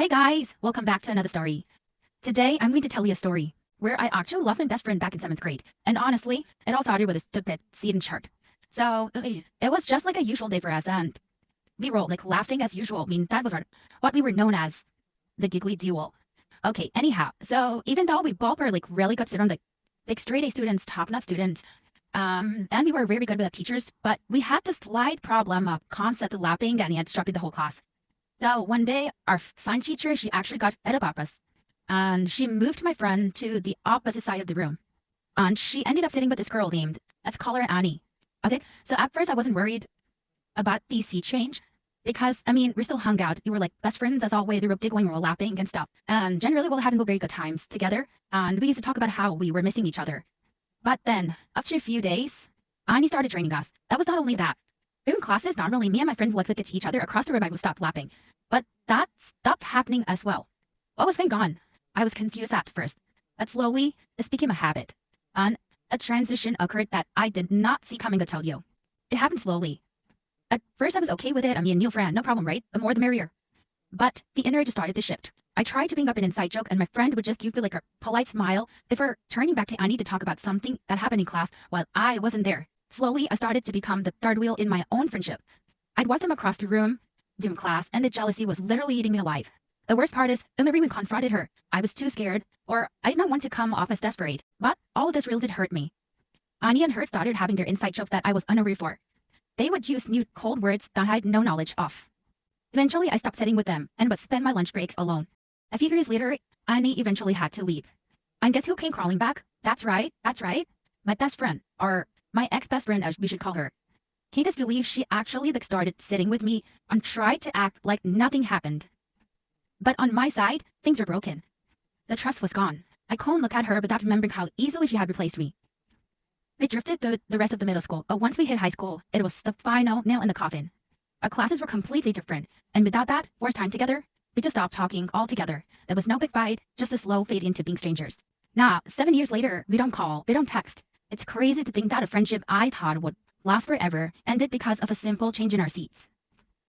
Hey guys, welcome back to another story. Today I'm going to tell you a story where I actually lost my best friend back in 7th grade. And honestly, it all started with a stupid seating chart. So it was just like a usual day for us, and we were like laughing as usual. I mean, that was what we were known as the giggly duo. Okay, anyhow, so even though we both were like really good students, like straight A students, top-notch students, and we were very good with the teachers, but we had this slight problem of constantly laughing and it disrupted the whole class. So one day, our science teacher, she actually got fed up of us, and she moved my friend to the opposite side of the room. And she ended up sitting with this girl named, let's call her Annie. Okay, so at first I wasn't worried about the sea change because, I mean, we're still hung out. We were like best friends as always. We were giggling, we were laughing and stuff. And generally we were having very good times together. And we used to talk about how we were missing each other. But then, after a few days, Annie started training us. That was not only that. During classes, normally me and my friend would look at each other across the room and would stop laughing. But that stopped happening as well. What was going on? I was confused at first, but slowly this became a habit. And a transition occurred that I did not see coming, to tell you. It happened slowly. At first I was okay with it. I mean, new friend, no problem, right? The more the merrier. But the energy started to shift. I tried to bring up an inside joke and my friend would just give me like a polite smile before turning back to Annie to talk about something that happened in class while I wasn't there. Slowly, I started to become the third wheel in my own friendship. I'd walk them across the room during class, and the jealousy was literally eating me alive. The worst part is, whenever we confronted her, I was too scared, or I did not want to come off as desperate. But all of this really did hurt me. Annie and her started having their inside jokes that I was unaware for. They would use new cold words that I had no knowledge of. Eventually, I stopped sitting with them and would spend my lunch breaks alone. A few years later, Annie eventually had to leave. And guess who came crawling back? That's right. My best friend, or my ex-best friend as we should call her. Can you just believe she actually started sitting with me and tried to act like nothing happened? But on my side, things were broken. The trust was gone. I couldn't look at her without remembering how easily she had replaced me. We drifted through the rest of the middle school, but once we hit high school, it was the final nail in the coffin. Our classes were completely different, and without that forced time together, we just stopped talking altogether. There was no big fight, just a slow fade into being strangers. Now, 7 years later, we don't call, we don't text. It's crazy to think that a friendship I thought would last forever ended because of a simple change in our seats.